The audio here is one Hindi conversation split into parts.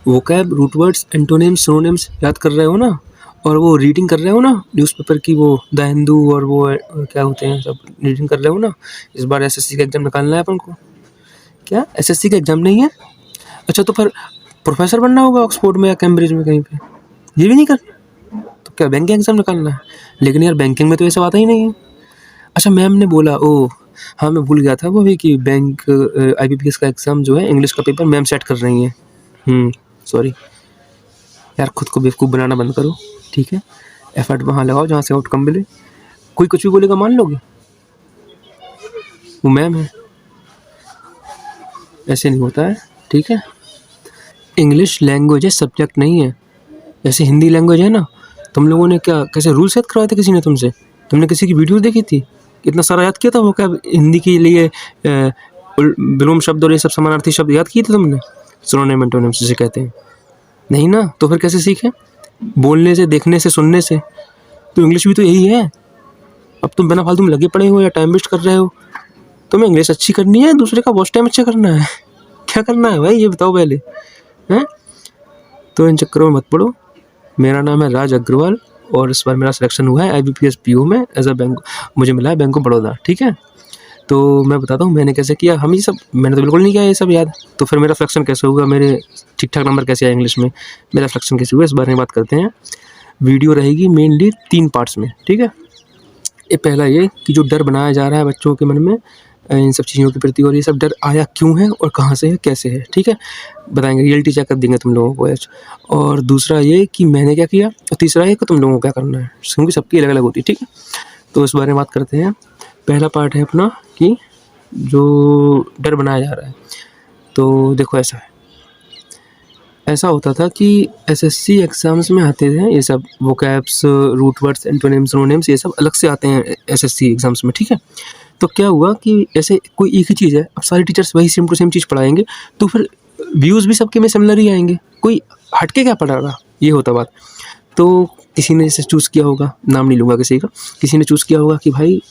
Vocab, root words, antonyms, synonyms याद कर रहे हो ना, और वो रीडिंग कर रहे हो ना न्यूज़पेपर की, वो द हिंदू और वो क्या होते हैं सब रीडिंग कर रहे हो ना। इस बार एसएससी का एग्ज़ाम निकालना है अपन को। क्या एसएससी का एग्ज़ाम नहीं है? अच्छा, तो फिर प्रोफेसर बनना होगा ऑक्सफोर्ड में या कैम्ब्रिज में कहीं पे, ये भी नहीं करना? तो क्या बैंकिंग एग्ज़ाम निकालना है? लेकिन यार बैंकिंग में तो ये सब आता ही नहीं है। अच्छा, मैम ने बोला, ओह हाँ मैं भूल गया था वो भी कि बैंक आईबीपीएस का एग्ज़ाम जो है इंग्लिश का पेपर मैम सेट कर रही हैं। सॉरी यार, खुद को बेवकूफ़ बनाना बंद करो, ठीक है? एफर्ट वहाँ लगाओ जहाँ से आउटकम मिले। कोई कुछ भी बोलेगा मान लोगे? वो मैम है, ऐसे नहीं होता है, ठीक है? इंग्लिश लैंग्वेज है, सब्जेक्ट नहीं है। जैसे हिंदी लैंग्वेज है ना, तुम लोगों ने क्या कैसे रूल सेट करवाए थे किसी ने तुमसे? तुमने किसी की वीडियो देखी थी? इतना सारा याद किया था वो क्या हिंदी के लिए विलोम शब्द और ये सब समानार्थी शब्द याद किए थे तुमने? सिनोनिम एंटोनिम्स जिसे कहते हैं। नहीं ना, तो फिर कैसे सीखे? बोलने से, देखने से, सुनने से। तो इंग्लिश भी तो यही है। अब तुम बिना फालतू में लगे पड़े हो या टाइम वेस्ट कर रहे हो। तुम्हें इंग्लिश अच्छी करनी है, दूसरे का वॉच टाइम अच्छा करना है? क्या करना है भाई, ये बताओ पहले, हैं? तो इन चक्करों में मत पड़ो। मेरा नाम है राज अग्रवाल और इस बार मेरा सिलेक्शन हुआ है आईबीपीएस पीओ में एज अ बैंक, मुझे मिला है बैंक ऑफ बड़ौदा, ठीक है? तो मैं बताता हूँ मैंने कैसे किया। हम ये सब मैंने तो बिल्कुल नहीं किया ये सब याद। तो फिर मेरा सिलेक्शन कैसे होगा, मेरे ठीक ठाक नंबर कैसे आए इंग्लिश में, मेरा सिलेक्शन कैसे हुआ, इस बारे में बात करते हैं। वीडियो रहेगी मेनली 3 पार्ट्स में, ठीक है? ये पहला ये कि जो डर बनाया जा रहा है बच्चों के मन में इन सब चीज़ों के प्रति, और ये सब डर आया क्यों है और कहाँ से है, कैसे है, ठीक है? बताएंगे, रियलिटी चेक कर देंगे तुम लोगों को आज। और दूसरा ये कि मैंने क्या किया, और तीसरा ये कि तुम लोगों को क्या करना है, क्योंकि सबकी अलग अलग होती है, ठीक है? तो इस बारे में बात करते हैं। पहला पार्ट है अपना कि जो डर बनाया जा रहा है। तो देखो, ऐसा होता था कि एसएससी एग्ज़ाम्स में आते थे ये सब vocabs, root words, antonyms, synonyms, ये सब अलग से आते हैं एसएससी एग्ज़ाम्स में, ठीक है? तो क्या हुआ कि ऐसे कोई एक ही चीज़ है, अब सारे टीचर्स वही सेम टू सेम चीज़ पढ़ाएंगे, तो फिर व्यूज़ भी सबके में सिमिलर ही आएंगे, कोई हटके क्या पढ़ा रहा, ये होता बात। तो किसी ने जैसे चूज़ किया होगा, नाम नहीं लूँगा किसी का, किसी ने चूज़ किया होगा कि भाई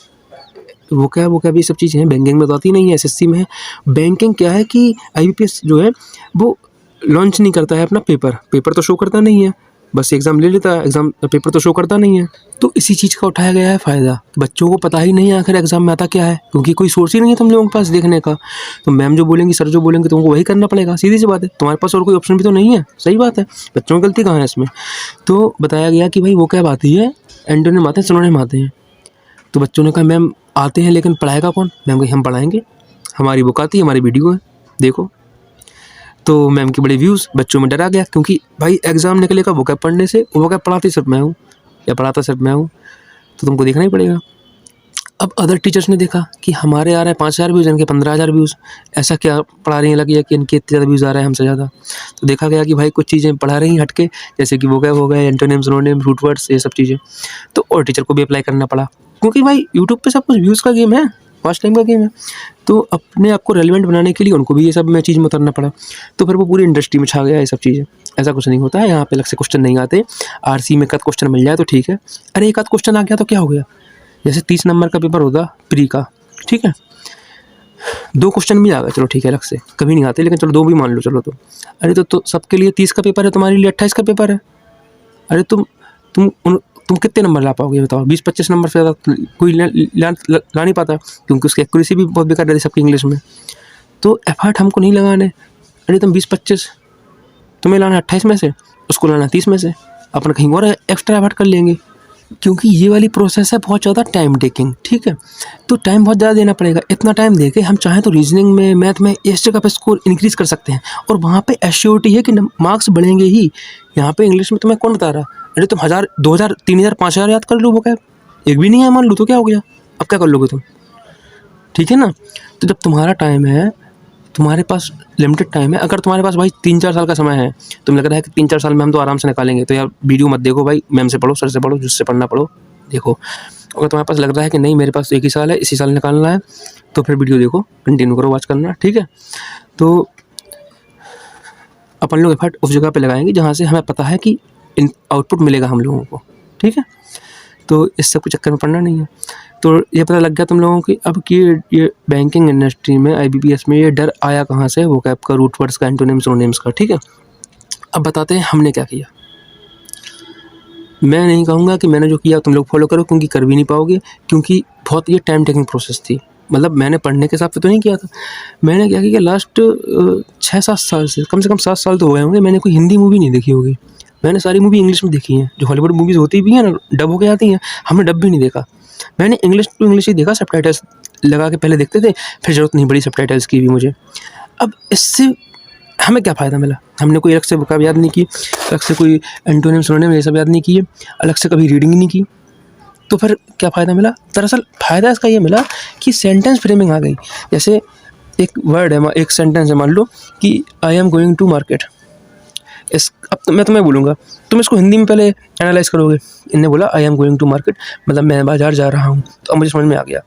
वो क्या भी ये सब चीज़ें हैं, बैंकिंग में तो आती नहीं है, एसएससी में है। बैंकिंग क्या है कि आईबीपीएस जो है वो लॉन्च नहीं करता है अपना पेपर तो शो करता नहीं है, बस एग्ज़ाम ले लेता है, एग्ज़ाम पेपर तो शो करता नहीं है। तो इसी चीज़ का उठाया गया है फ़ायदा। बच्चों को पता ही नहीं है आखिर एग्ज़ाम में आता क्या है, क्योंकि कोई सोर्स ही नहीं है तुम लोगों के पास देखने का। तो मैम जो बोलेंगी, सर जो बोलेंगे, तुमको वही करना पड़ेगा, सीधी सी बात है। तुम्हारे पास और कोई ऑप्शन भी तो नहीं है, सही बात है। बच्चों की गलती कहाँ है इसमें? तो बताया गया कि भाई वो क्या बात है, एंटोनिम आते हैं, सिनोनिम आते हैं। तो बच्चों ने कहा मैम आते हैं लेकिन पढ़ाएगा कौन? मैम कही हम पढ़ाएंगे, हमारी बुक आती है, हमारी वीडियो है, देखो। तो मैम के बड़े व्यूज़, बच्चों में डर आ गया, क्योंकि भाई एग्ज़ाम निकलेगा वो क्या पढ़ने से, वो क्या पढ़ाती सिर्फ मैं हूँ या पढ़ाता सिर्फ मैं हूँ, तो तुमको देखना ही पड़ेगा। अब अदर टीचर्स ने देखा कि हमारे आ रहे हैं 5,000 व्यूज़, इनके 15,000 व्यूज़, ऐसा क्या पढ़ा रही हैं, लगी कि इनके इतने ज़्यादा व्यूज़ आ रहे हैं हमसे ज़्यादा। तो देखा गया कि भाई कुछ चीज़ें पढ़ा रही हैं हटके, जैसे कि वो क्या हो गए एंटोनिम, सिनोनिम, रूट वर्ड्स, ये सब चीज़ें। तो और टीचर को भी अप्लाई करना पड़ा, क्योंकि भाई यूट्यूब पे सब कुछ व्यूज़ का गेम है, वॉच टाइम का गेम है। तो अपने आप को रेलिवेंट बनाने के लिए उनको भी ये सब में चीज़ में उतरना पड़ा। तो फिर वो पूरी इंडस्ट्री में छा गया ये सब चीज़ें। ऐसा कुछ नहीं होता है, यहाँ पे अलग से क्वेश्चन नहीं आते। आरसी में एकाध क्वेश्चन मिल जाए तो ठीक है, अरे एकाध क्वेश्चन आ गया तो क्या हो गया। जैसे 30 नंबर का पेपर होता प्री का, ठीक है, 2 क्वेश्चन भी आ गए, चलो ठीक है, अलग से कभी नहीं आते, लेकिन चलो 2 भी मान लो, चलो तो अरे तो सबके लिए 30 का पेपर है, तुम्हारे लिए 28 का पेपर है। अरे तुम कितने नंबर ला पाओगे बताओ? 20-25 नंबर से ज़्यादा कोई ला नहीं पाता, क्योंकि उसकी एक्यूरेसी भी बहुत बेकार रहती है सबकी इंग्लिश में। तो एफर्ट हमको नहीं लगाने। अरे तुम 20-25, तुम्हें लाना 28 में से, उसको लाना 30 में से, अपन कहीं और एक्स्ट्रा एफर्ट कर लेंगे, क्योंकि ये वाली प्रोसेस है बहुत ज़्यादा टाइम टेकिंग, ठीक है? तो टाइम बहुत ज़्यादा देना पड़ेगा। इतना टाइम दे के हम चाहें तो रीजनिंग में, मैथ में इस जगह पे स्कोर इंक्रीज़ कर सकते हैं, और वहाँ पे एश्योरिटी है कि मार्क्स बढ़ेंगे ही। यहाँ पे इंग्लिश में तुम्हें कौन बता रहा? अरे तुम 1000, 2000, 3000, 5000 याद कर लो, वो क्या एक भी नहीं है मान लो, तो क्या हो गया? अब क्या कर लोगे तुम? ठीक है ना? तो जब तुम्हारा टाइम है, तुम्हारे पास लिमिटेड टाइम है, अगर तुम्हारे पास भाई 3-4 साल का समय है, तुम्हें लग रहा है कि 3-4 साल में हम तो आराम से निकालेंगे, तो यार वीडियो मत देखो भाई, मैम से पढ़ो, सर से पढ़ो, जिससे पढ़ना पढ़ो, देखो। अगर तुम्हारे पास लग रहा है कि नहीं मेरे पास 1 ही साल है, इसी साल निकालना है, तो फिर वीडियो देखो, कंटिन्यू करो वॉच करना, ठीक है? तो अपन लोग एफर्ट उस जगह पे लगाएंगे जहाँ से हमें पता है कि इन आउटपुट मिलेगा हम लोगों को, ठीक है? तो इस सब के चक्कर में पड़ना नहीं है। तो ये पता लग गया तुम लोगों की अब कि ये बैंकिंग इंडस्ट्री में, आईबीपीएस में ये डर आया कहाँ से, वोकैब का, रूट वर्ड्स का, एंटोनिम्स, सिनोनिम्स का, ठीक है? अब बताते हैं हमने क्या किया। मैं नहीं कहूँगा कि मैंने जो किया तुम लोग फॉलो करो, क्योंकि कर भी नहीं पाओगे, क्योंकि बहुत ये टाइम टेकिंग प्रोसेस थी। मतलब मैंने पढ़ने के हिसाब से तो नहीं किया था। मैंने क्या किया, लास्ट 6-7 साल से, कम से कम 7 साल तो हो गए होंगे, मैंने कोई हिंदी मूवी नहीं देखी होगी। मैंने सारी मूवी इंग्लिश में देखी हैं। जो हॉलीवुड मूवीज़ होती भी हैं ना, डब होके आती हैं, हमने डब भी नहीं देखा। मैंने इंग्लिश टू इंग्लिश ही देखा, सबटाइटल्स लगा के पहले देखते थे, फिर ज़रूरत नहीं पड़ी सबटाइटल्स की भी मुझे। अब इससे हमें क्या फ़ायदा मिला? हमने कोई अलग से वोकैब याद नहीं की, अलग से कोई एंटोनिम सिनोनिम ये सब याद नहीं किए, अलग से कभी रीडिंग नहीं की। तो फिर क्या फ़ायदा मिला? दरअसल फ़ायदा इसका ये मिला कि सेंटेंस फ्रेमिंग आ गई। जैसे एक वर्ड है, एक सेंटेंस है, मान लो कि I am going to market. अब तो मैं तुम्हें बोलूँगा, तुम इसको हिंदी में पहले एनालाइज़ करोगे। इनने बोला I am going to market, मतलब मैं बाज़ार जा रहा हूँ, तो अब मुझे समझ में आ गया।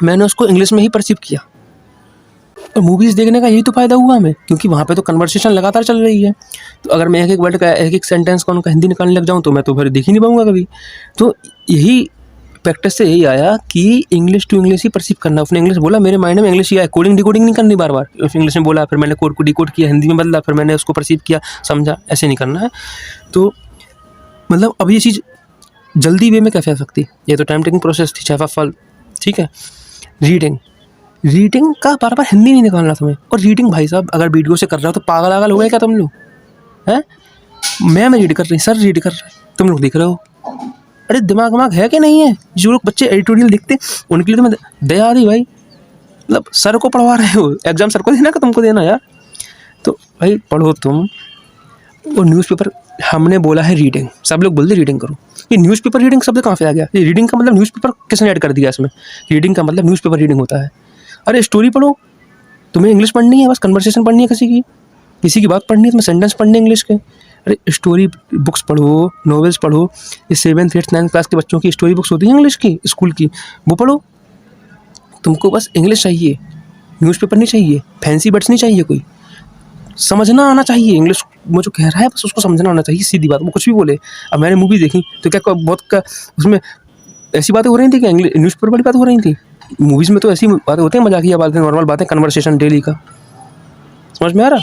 मैंने उसको इंग्लिश में ही परसीव किया। और मूवीज़ देखने का यही तो फ़ायदा हुआ हमें, क्योंकि वहाँ पे तो कन्वर्सेशन लगातार चल रही है। तो अगर मैं एक-एक वर्ड का, एक-एक सेंटेंस का उनका हिंदी निकालने लग जाऊँ, तो मैं तो फिर देख ही नहीं पाऊँगा कभी। तो यही प्रैक्टिस से यही आया कि इंग्लिश टू इंग्लिश ही परसीव करना। उसने इंग्लिश बोला, मेरे माइंड में इंग्लिश ही आया, कोडिंग डिकोडिंग नहीं करनी बार-बार। उसने इंग्लिश में बोला, फिर मैंने कोड को डिकोड किया, हिंदी में बदला, फिर मैंने उसको परसीव किया, समझा, ऐसे नहीं करना है। तो मतलब अब ये चीज़ जल्दी वे में कैसे आ सकती? ये तो टाइम टेकिंग प्रोसेस थी 6-7 साल, ठीक है। रीडिंग का बार-बार हिंदी नहीं निकालना तुम्हें। और रीडिंग भाई साहब अगर वीडियो से कर रहे हो तो पागल-वागल हो गए क्या तुम लोग? हैं? मैम रीड कर रही, सर रीड कर रहे हैं, तुम लोग देख रहे हो। अरे दिमाग है कि नहीं है? जो लोग बच्चे एडिटोरियल लिखते उनके लिए तो मैं दया आ रही भाई। मतलब सर को पढ़वा रहे हो, एग्जाम सर को देना कि तुमको देना यार? तो भाई पढ़ो तुम। और न्यूज़पेपर हमने बोला है रीडिंग, सब लोग बोलते रीडिंग करो। ये न्यूज़पेपर रीडिंग शब्द कहाँ से आ गया? ये रीडिंग का मतलब न्यूज़पेपर किसने ऐड कर दिया इसमें? रीडिंग का मतलब न्यूज़पेपर रीडिंग होता है। अरे स्टोरी पढ़ो, तुम्हें इंग्लिश पढ़नी है, बस कन्वर्सेशन पढ़नी है, किसी की बात पढ़नी है, तुम्हें सेंटेंस पढ़ने इंग्लिश के। अरे स्टोरी बुक्स पढ़ो, नॉवेल्स पढ़ो। ये 7th 8th 9th क्लास के बच्चों की स्टोरी बुक्स होती हैं इंग्लिश की, स्कूल की, वो पढ़ो। तुमको बस इंग्लिश चाहिए, न्यूज़पेपर नहीं चाहिए, फैंसी वर्ड्स नहीं चाहिए, कोई समझना आना चाहिए। इंग्लिश वो जो कह रहा है बस उसको समझना आना चाहिए, सीधी बात। वो कुछ भी बोले। अब मैंने मूवी देखी तो क्या बहुत का उसमें ऐसी बातें हो रही थी कि इंग्लिश न्यूज़पेपर वाली बात हो रही थी? मूवीज़ में तो ऐसी बातें होती हैं, मजाकिया बातें, नॉर्मल बातें, कन्वर्सेशन डेली का। समझ में आ रहा?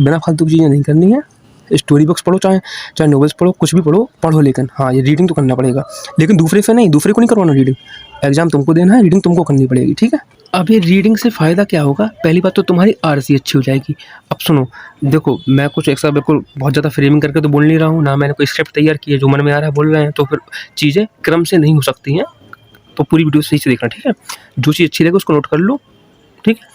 बिना फालतू की चीज़ें नहीं करनी है। स्टोरी बुक्स पढ़ो, चाहे नॉवेल्स पढ़ो, कुछ भी पढ़ो, लेकिन हाँ, ये रीडिंग तो करना पड़ेगा। लेकिन दूसरे से नहीं, दूसरे को नहीं करवाना रीडिंग। एग्जाम तुमको देना है, रीडिंग तुमको करनी पड़ेगी, ठीक है। अब ये रीडिंग से फ़ायदा क्या होगा? पहली बात तो तुम्हारी आरसी अच्छी हो जाएगी। अब सुनो, देखो मैं कुछ ऐसा बिल्कुल बहुत ज़्यादा फ्रेमिंग करके तो बोल नहीं रहा हूँ, ना मैंने कोई स्क्रिप्ट तैयार की है, जो मन में आ रहा है बोल रहे हैं, तो फिर चीज़ें क्रम से नहीं हो सकती हैं। तो पूरी वीडियो सही से देखना, ठीक है। जो चीज़ अच्छी लगे उसको नोट कर लो, ठीक है।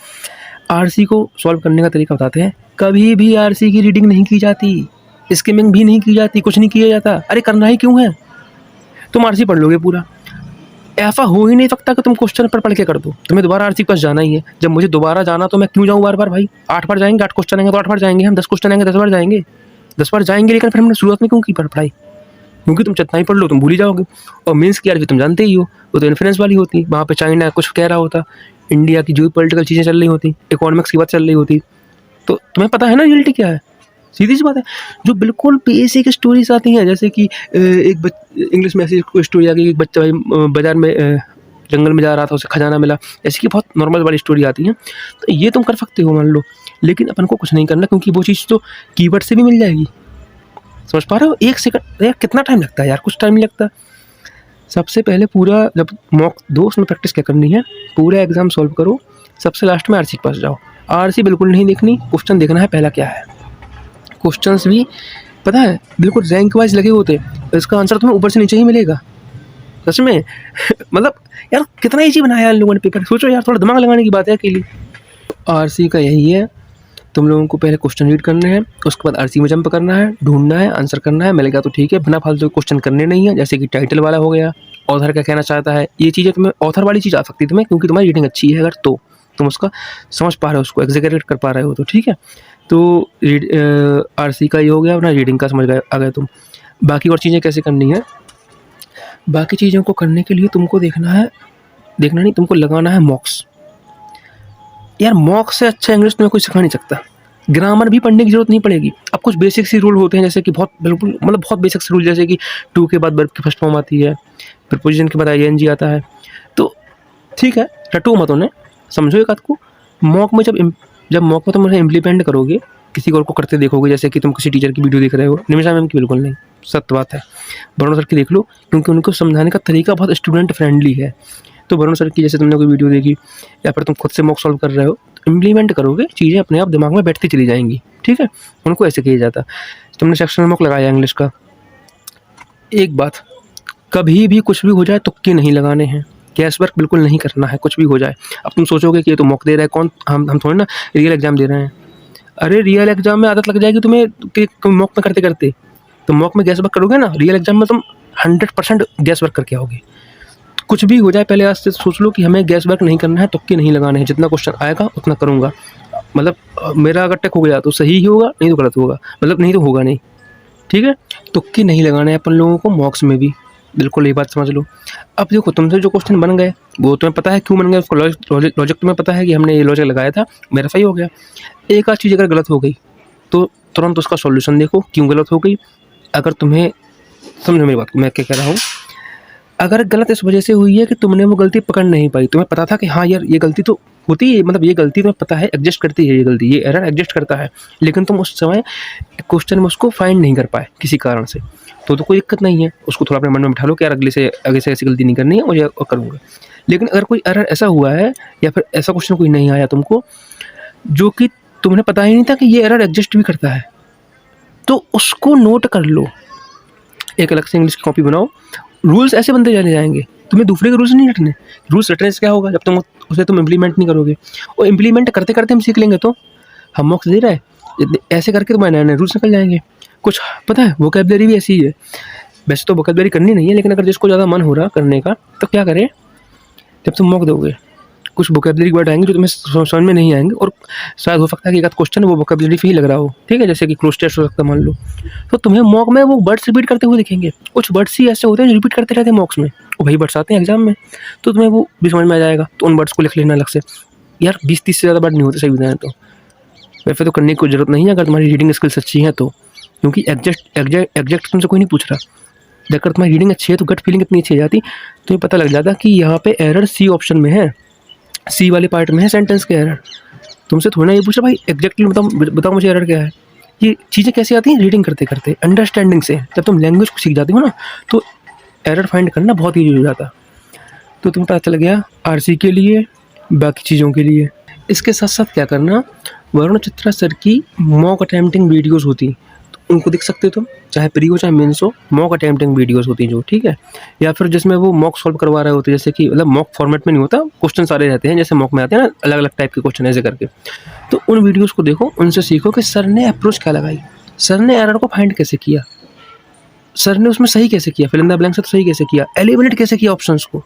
आरसी को सॉल्व करने का तरीका बताते हैं। कभी भी आरसी की रीडिंग नहीं की जाती, स्किमिंग भी नहीं की जाती, कुछ नहीं किया जाता। अरे करना ही क्यों है? तुम आरसी पढ़ लोगे पूरा, ऐसा हो ही नहीं सकता कि तुम क्वेश्चन पर पढ़ के कर दो। तुम्हें दोबारा आरसी के पास जाना ही है। जब मुझे दोबारा जाना तो मैं क्यों जाऊँ बार-बार भाई? 8 बार जाएंगे, 8 क्वेश्चन आएंगे तो 8 बार जाएंगे हम, 10 क्वेश्चन आएंगे 10 बार जाएंगे, 10 बार जाएंगे। लेकिन फिर हमने शुरुआत में क्यों की पढ़ाई? क्योंकि तुम जितना ही पढ़ लो तुम भूल ही जाओगे। और मेंस की आरसी तुम जानते ही हो, वो तो इन्फ्लुएंस वाली होती। वहाँ पे चाइना कुछ कह रहा होता, इंडिया की जो पॉलिटिकल चीज़ें चल रही होती, इकोनॉमिक्स की बात चल रही होती, तो तुम्हें पता है ना रियलिटी क्या है। सीधी सी बात है। जो बिल्कुल बेसिक स्टोरीज आती हैं, जैसे कि एक इंग्लिश में ऐसी कोई स्टोरी आ गई, एक बच्चा बाजार में जंगल में जा रहा था, उसे खजाना मिला, ऐसी की बहुत नॉर्मल वाली स्टोरी आती है। तो ये तुम कर सकते हो मान लो, लेकिन अपन को कुछ नहीं करना, क्योंकि वो चीज़ तो कीवर्ड से भी मिल जाएगी। समझ पा रहे हो? 1 सेकंड यार, कितना टाइम लगता है यार? कुछ टाइम नहीं लगता। सबसे पहले पूरा जब मॉक दो, उसमें प्रैक्टिस क्या करनी है, पूरा एग्जाम सॉल्व करो, सबसे लास्ट में आरसी के पास जाओ। आरसी बिल्कुल नहीं देखनी, क्वेश्चन देखना है पहला क्या है। क्वेश्चंस भी पता है बिल्कुल रैंक वाइज लगे होते, इसका आंसर तुम्हें ऊपर से नीचे ही मिलेगा, सच में। मतलब यार कितना ईजी बनाया इन लोगों ने पेपर, सोचो यार, थोड़ा दिमाग लगाने की बात है अकेली। आरसी का यही है, तुम लोगों को पहले क्वेश्चन रीड करने हैं, उसके बाद आरसी में जंप करना है, ढूंढना है, आंसर करना है, मिल गया तो ठीक है, बिना फालतू क्वेश्चन करने नहीं है। जैसे कि टाइटल वाला हो गया, ऑथर क्या कहना चाहता है, ये चीज़ें तुम्हें ऑथर वाली चीज़ आ सकती है तुम्हें, क्योंकि तुम्हारी रीडिंग अच्छी है अगर, तो तुम उसका समझ पा रहे हो, उसको एग्जीक्यूट कर पा रहे हो, तो ठीक है। तो आरसी का ये हो गया, अपना रीडिंग का समझ गए आ गए तुम। बाकी और चीज़ें कैसे करनी है? बाकी चीज़ों को करने के लिए तुमको देखना नहीं, तुमको लगाना है मॉक्स। यार मॉक से अच्छा इंग्लिश तुम्हें कोई सिखा नहीं सकता। ग्रामर भी पढ़ने की जरूरत नहीं पड़ेगी। अब कुछ बेसिक सी रूल होते हैं, जैसे कि बहुत बिल्कुल मतलब बहुत बेसिक से रूल, जैसे कि टू के बाद वर्ब की फर्स्ट फॉर्म आती है, प्रीपोजिशन के बाद आईएनजी आता है, तो ठीक है, रटो मत उन्हें, समझो एक बात को। मॉक में जब मॉक में तुम उन्हें इम्प्लीमेंट करोगे, किसी और को करते देखोगे, जैसे कि तुम किसी टीचर की वीडियो देख रहे हो, निमिषा मैम की बिल्कुल नहीं, सत्य बात है। वरुण सर की देख लो, क्योंकि उनको समझाने का तरीका बहुत स्टूडेंट फ्रेंडली है। तो वरुण सर की जैसे तुमने कोई वीडियो देखी या फिर तुम खुद से मॉक सॉल्व कर रहे हो, तो इम्प्लीमेंट करोगे, चीज़ें अपने आप दिमाग में बैठती चली जाएंगी, ठीक है। उनको ऐसे किया जाता। तुमने सेक्शन में मॉक लगाया इंग्लिश का, एक बात, कभी भी कुछ भी हो जाए तुक्के नहीं लगाने हैं, गैस वर्क बिल्कुल नहीं करना है, कुछ भी हो जाए। अब तुम सोचोगे कि ये तो मॉक दे रहा है, कौन, हम थोड़ी ना रियल एग्जाम दे रहे हैं। अरे रियल एग्जाम में आदत लग जाएगी तुम्हें कि मॉक में करते करते, तो मॉक में गैस वर्क करोगे ना, रियल एग्जाम में तुम 100% गैस वर्क करके आओगे। कुछ भी हो जाए पहले आज से सोच लो कि हमें गैस वर्क नहीं करना है, तुक्के नहीं लगाने हैं, जितना क्वेश्चन आएगा उतना करूँगा। मतलब मेरा अगर टेक हो गया तो सही ही होगा, नहीं तो गलत होगा, मतलब नहीं तो होगा नहीं, ठीक है। तुक्के नहीं लगाने हैं अपन लोगों को मॉक्स में भी, बिल्कुल ये बात समझ लो। अब देखो तुमसे जो क्वेश्चन बन गए वो तुम्हें पता है क्यों बन गए, उसको लॉजिक तुम्हें पता है कि हमने ये लॉजिक लगाया था, मेरा सही हो गया। एक आध चीज़ अगर गलत हो गई तो तुरंत उसका सॉल्यूशन देखो क्यों गलत हो गई। अगर तुम्हें, समझो मेरी बात को मैं क्या कह रहा हूँ, अगर गलत इस वजह से हुई है कि तुमने वो गलती पकड़ नहीं पाई, तुम्हें पता था कि हाँ यार ये गलती तो होती है, मतलब ये गलती तुम्हें पता है, एग्जिस्ट करती है ये गलती, ये एरर एग्जिस्ट करता है, लेकिन तुम उस समय क्वेश्चन में उसको फाइंड नहीं कर पाए किसी कारण से, तो कोई दिक्कत नहीं है, उसको थोड़ा अपने मन में बिठा लो कि यार अगले से आगे से ऐसी गलती नहीं करनी है मुझे, करूँगा। लेकिन अगर कोई एरर ऐसा हुआ है या फिर ऐसा क्वेश्चन कोई नहीं आया तुमको जो कि तुम्हें पता ही नहीं था कि ये एरर एग्जिस्ट भी करता है, तो उसको नोट कर लो, एक अलग से इंग्लिश की कॉपी बनाओ। रूल्स ऐसे बनते जाने जाएंगे, तुम्हें दूसरे के रूल्स नहीं रटने। रूल्स रटने से क्या होगा, जब तुम उसे तुम इम्प्लीमेंट नहीं करोगे, और इम्प्लीमेंट करते करते हम सीख लेंगे, तो हम मॉक्स दे रहे हैं ऐसे करके तुम्हारे नए नए रूल्स निकल जाएंगे। कुछ पता है वोकैबुलरी भी ऐसी ही है, वैसे तो वोकैबुलरी करनी नहीं है, लेकिन अगर जिसको ज़्यादा मन हो रहा करने का तो क्या करें, जब तुम मॉक दोगे कुछ वोकैबुलरी वर्ड आएंगे जो तुम्हें समझ में नहीं आएंगे, और शायद हो सकता है कि एक आध क्वेश्चन वो वोकैबुलरी पे ही लग रहा हो, ठीक है, जैसे कि क्लोज टेस्ट हो सकता है मान लो, तो तुम्हें मॉक में वो वर्ड्स रिपीट करते हुए दिखेंगे। कुछ वर्ड्स ही ऐसे होते हैं जो रिपीट करते रहते हैं मॉक्स में, और वही वर्ड्स आते हैं एग्जाम में, तो तुम्हें वो भी समझ में आ जाएगा, तो उन वर्ड्स को लिख लेना अलग से। यार 20-30 से ज़्यादा वर्ड नहीं होते सही बताएं तो, वैसे तो करने की कोई ज़रूरत नहीं है अगर तुम्हारी रीडिंग स्किल्स अच्छी है तो, क्योंकि एग्जैक्ट तुमसे कोई नहीं पूछ रहा। अगर तुम्हारी रीडिंग अच्छी है तो गट फीलिंग इतनी अच्छी हो जाती, तो ये पता लग जाता कि यहाँ पे एरर सी ऑप्शन में है, सी वाले पार्ट में है सेंटेंस के एरर। तुमसे थोड़ा ये पूछा भाई एग्जैक्टली बताओ मुझे एरर क्या है। ये चीज़ें कैसे आती हैं, रीडिंग करते करते, अंडरस्टैंडिंग से। जब तुम लैंग्वेज को सीख जाते हो ना तो एरर फाइंड करना बहुत ईजी हो जाता। तो तुम्हें पता चल गया आरसी के लिए, बाकी चीज़ों के लिए। इसके साथ साथ क्या करना, वरुण चित्रा सर की मॉक अटेम्प्टिंग वीडियोस होती, तो उनको देख सकते हो तुम, चाहे प्री हो चाहे मेंस हो, मॉक अटेम्प्टिंग वीडियोस होती जो, ठीक है। या फिर जिसमें वो मॉक सॉल्व करवा रहे होते, जैसे कि मतलब मॉक फॉर्मेट में नहीं होता, क्वेश्चन सारे रहते हैं जैसे मॉक में आते हैं ना, अलग अलग टाइप के क्वेश्चन ऐसे करके। तो उन वीडियोज़ को देखो, उनसे सीखो कि सर ने अप्रोच क्या लगाई, सर ने एरर को फाइंड कैसे किया, सर ने उसमें सही कैसे किया, फिल इन द ब्लैंक से तो सही कैसे किया, एलिमिनेट कैसे किया ऑप्शंस को।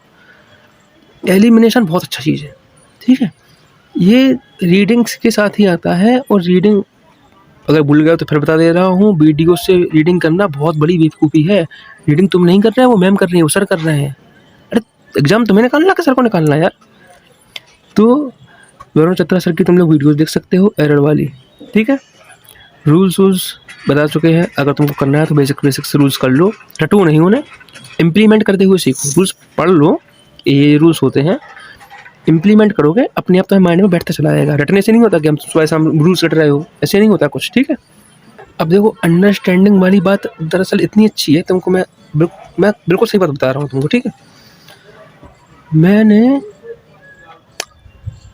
एलिमिनेशन बहुत अच्छा चीज़ है, ठीक है। ये रीडिंग्स के साथ ही आता है, और रीडिंग अगर भूल गया तो फिर बता दे रहा हूँ, वीडियो से रीडिंग करना बहुत बड़ी बेवकूफ़ी है। रीडिंग तुम नहीं कर रहे हो, वो मैम कर रही है, वो सर कर रहे हैं। अरे एग्जाम तुम्हें निकालना कि सर को निकालना यार। तो वरुण चित्रा सर की तुम लोग वीडियोस देख सकते हो एरर वाली, ठीक है। रूल्स बता चुके हैं, अगर तुमको करना है तो बेसिक से रूल्स कर लो, रटो नहीं उन्हें, इम्प्लीमेंट करते हुए सीखो। रूल्स पढ़ लो, ये रूल्स होते हैं, इम्प्लीमेंट करोगे अपने आप तुम्हारे माइंड में बैठता चला जाएगा। रटने से नहीं होता कि हम सुबह रूल्स रट रहे हो, ऐसे नहीं होता कुछ, ठीक है। अब देखो अंडरस्टैंडिंग वाली बात दरअसल इतनी अच्छी है, तुमको मैं बिल्कुल सही बात बता रहा हूँ तुमको, ठीक है। मैंने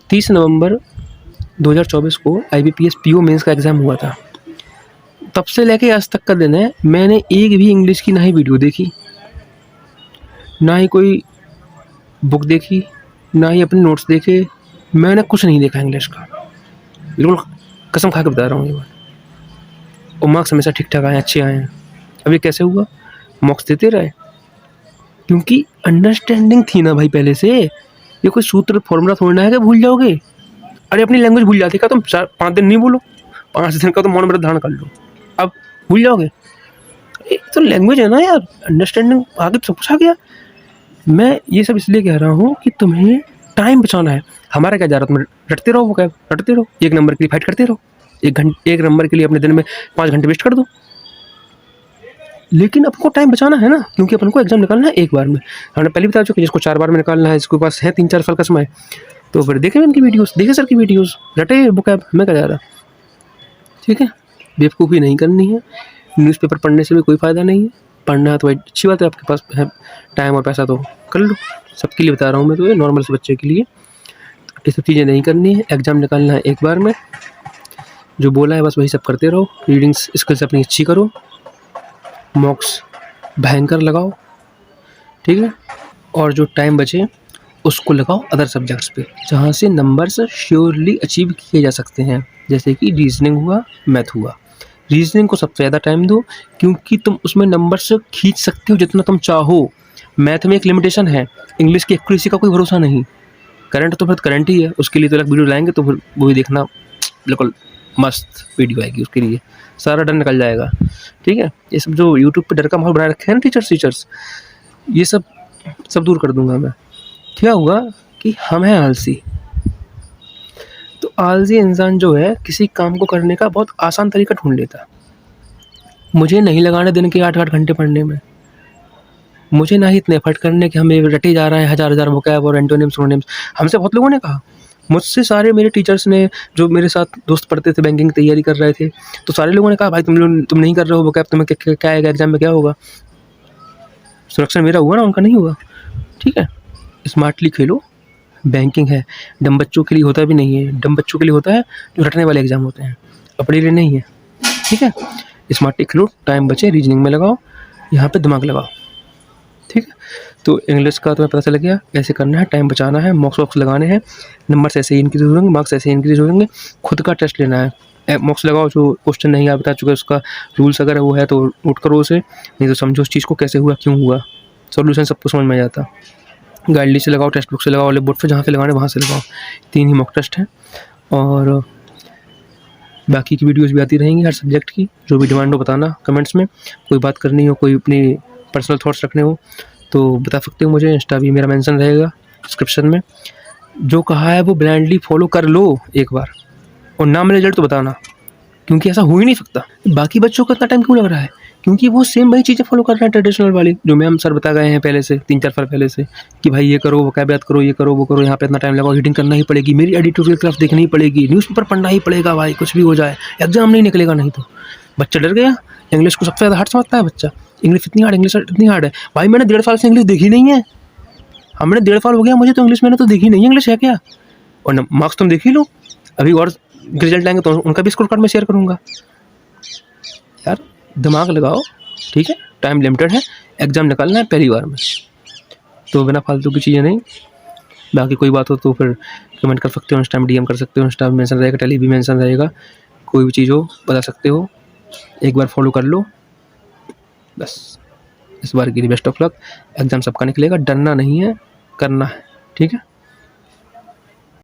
30 नवंबर 2024 को IBPS PO मेंस का एग्ज़ाम हुआ था, तब से लेके आज तक का दिन है, मैंने एक भी इंग्लिश की ना ही वीडियो देखी, ना ही कोई बुक देखी, ना ही अपने नोट्स देखे, मैंने कुछ नहीं देखा इंग्लिश का, बिल्कुल कसम खा के बता रहा हूँ ये बात। और मार्क्स हमेशा ठीक ठाक आए, अच्छे आए हैं। अब ये कैसे हुआ, मार्क्स देते रहे क्योंकि अंडरस्टैंडिंग थी ना भाई पहले से। ये कोई सूत्र फॉर्मूला थोड़ी ना है कि भूल जाओगे। अरे अपनी लैंग्वेज भूल जाती क्या तुम, 4-5 दिन नहीं बोलो, 5 दिन का तो मौन व्रत धारण कर लो, अब भूल जाओगे। एक तो लैंग्वेज है ना यार, अंडरस्टैंडिंग आगे सब कुछ आ गया। मैं ये सब इसलिए कह रहा हूँ कि तुम्हें टाइम बचाना है। हमारा क्या जा रहा है, तुम रटते रहो, वो क्या रटते रहो, 1 नंबर के लिए फाइट करते रहो, 1 नंबर के लिए अपने दिन में 5 घंटे वेस्ट कर दो। लेकिन अपन को टाइम बचाना है ना, क्योंकि अपन को एग्जाम निकालना है एक बार में। हमने पहले बता चुके जिसको 4 बार में निकालना है, जिसके पास है 3-4 साल का समय, तो फिर देखें इनकी वीडियोस, देखे सर की वीडियोस, रटे बुक ऐप, हमें क्या जा रहा। ठीक है, बेवकूफ़ी नहीं करनी है। न्यूज़पेपर पढ़ने से भी कोई फ़ायदा नहीं है। पढ़ना है तो भाई अच्छी बात है, आपके पास है टाइम और पैसा तो कर लो। सबके लिए बता रहा हूँ मैं तो, ये नॉर्मल से बच्चे के लिए। ये सब चीज़ें नहीं करनी है, एग्ज़ाम निकालना है एक बार में। जो बोला है बस वही सब करते रहो। रीडिंग्स स्किल्स अपनी अच्छी करो, मॉक्स भयंकर लगाओ, ठीक है। और जो टाइम बचे उसको लगाओ अदर सब्जेक्ट्स पे, जहाँ से नंबर्स श्योरली अचीव किए जा सकते हैं। जैसे कि रीजनिंग हुआ, मैथ हुआ। रीजनिंग को सबसे ज़्यादा टाइम दो, क्योंकि तुम उसमें नंबर्स खींच सकते हो जितना तुम चाहो। मैथ में एक लिमिटेशन है, इंग्लिश की एक्यूरेसी का कोई भरोसा नहीं। करंट तो फिर करंट ही है, उसके लिए तो अलग वीडियो लाएंगे, तो फिर वो भी देखना, बिल्कुल मस्त वीडियो आएगी उसके लिए, सारा डर निकल जाएगा, ठीक है। ये सब जो यूट्यूब पे डर का माहौल बना रखे हैं ना टीचर्स, ये सब दूर कर दूंगा मैं। क्या हुआ कि हम हैं आलसी, तो आलसी इंसान जो है किसी काम को करने का बहुत आसान तरीका ढूंढ लेता है। मुझे नहीं लगाने दिन के 8-8 घंटे पढ़ने में, मुझे ना ही इतने एफर्ट करने कि हमें रटे जा रहा है हज़ार वोकैब और एंटोनिम्स सिनोनिम्स। हमसे बहुत लोगों ने कहा, मुझसे सारे मेरे टीचर्स ने, जो मेरे साथ दोस्त पढ़ते थे, बैंकिंग की तैयारी कर रहे थे, तो सारे लोगों ने कहा भाई तुम नहीं कर रहे हो वोकैब, तुम्हें क्या आएगा एग्जाम में, क्या होगा। सिलेक्शन मेरा हुआ ना, उनका नहीं हुआ, ठीक है। स्मार्टली खेलो, बैंकिंग है, डम बच्चों के लिए होता भी नहीं है, डम बच्चों के लिए होता है जो रटने वाले एग्जाम होते हैं, अपने लिए नहीं है, ठीक है। स्मार्टली खेलो, टाइम बचे रीजनिंग में लगाओ, यहाँ पे दिमाग लगाओ, ठीक है। तो इंग्लिश का तुम्हें पता चल गया कैसे करना है, टाइम बचाना है, मॉक्स वॉक्स लगाने हैं, नंबर्स ऐसे ही इंक्रीज हो जाएंगे, मार्क्स ऐसे ही इंक्रीज हो जाएंगे। खुद का टेस्ट लेना है, मॉक्स लगाओ, जो क्वेश्चन नहीं आप बता चुके उसका रूल्स अगर वो है तो नोट करो उसे, नहीं तो समझो उस चीज़ को कैसे हुआ, क्यों हुआ, सोल्यूशन सबको समझ में आ जाता। गाइडली से लगाओ, टेक्स्ट बुक से लगाओ, बोर्ड पे जहाँ से लगाने वहाँ से लगाओ। 3 ही मॉक टेस्ट हैं, और बाकी की वीडियोस भी आती रहेंगी हर सब्जेक्ट की। जो भी डिमांड हो बताना कमेंट्स में, कोई बात करनी हो, कोई अपनी पर्सनल थॉट्स रखने हो तो बता सकते हो मुझे। इंस्टा भी मेरा मेंशन रहेगा डिस्क्रिप्शन में। जो कहा है वो ब्लाइंडली फॉलो कर लो एक बार, और ना मिले रिजल्ट तो बताना, क्योंकि ऐसा हो ही नहीं सकता। बाकी बच्चों को इतना टाइम क्यों लग रहा है, क्योंकि वो सेम वही चीज़ें फॉलो कर रहे हैं ट्रेडिशनल वाली, जो मैम सर बता गए हैं पहले से 3-4 साल पहले से, कि भाई ये करो, वोकैब याद करो, ये करो, वो करो, यहाँ पे इतना टाइम लगाओ, रीडिंग करना ही पड़ेगी, मेरी एडिटोरियल क्लास देखनी ही पड़ेगी, न्यूज़पेपर पढ़ना ही पड़ेगा, भाई कुछ भी हो जाए एग्जाम नहीं निकलेगा नहीं तो। बच्चा डर गया, इंग्लिश को सबसे ज़्यादा हार्ड समझता है बच्चा, इंग्लिश इतनी हार्ड, इंग्लिश इतनी हार्ड है। भाई मैंने 1.5 साल से इंग्लिश देखी नहीं है, हमने 1.5 साल हो गया मुझे तो इंग्लिश, मैंने तो देखी नहीं है इंग्लिश है क्या। और मार्क्स तुम देख ही लो, अभी और रिजल्ट आएंगे तो उनका भी स्कोर कार्ड में शेयर करूँगा। यार दिमाग लगाओ, ठीक है, टाइम लिमिटेड है, एग्ज़ाम निकालना है पहली बार में, तो बिना फालतू की चीज़ें नहीं। बाकी कोई बात हो तो फिर कमेंट कर सकते हो, इंस्टा में डीएम कर सकते हो, इंस्टा में मेंशन रहेगा, टेली भी मेंशन रहेगा, कोई भी चीज़ हो बता सकते हो। एक बार फॉलो कर लो बस। इस बार के लिए बेस्ट ऑफ लक, एग्ज़ाम सबका निकलेगा, डरना नहीं है, करना है, ठीक है।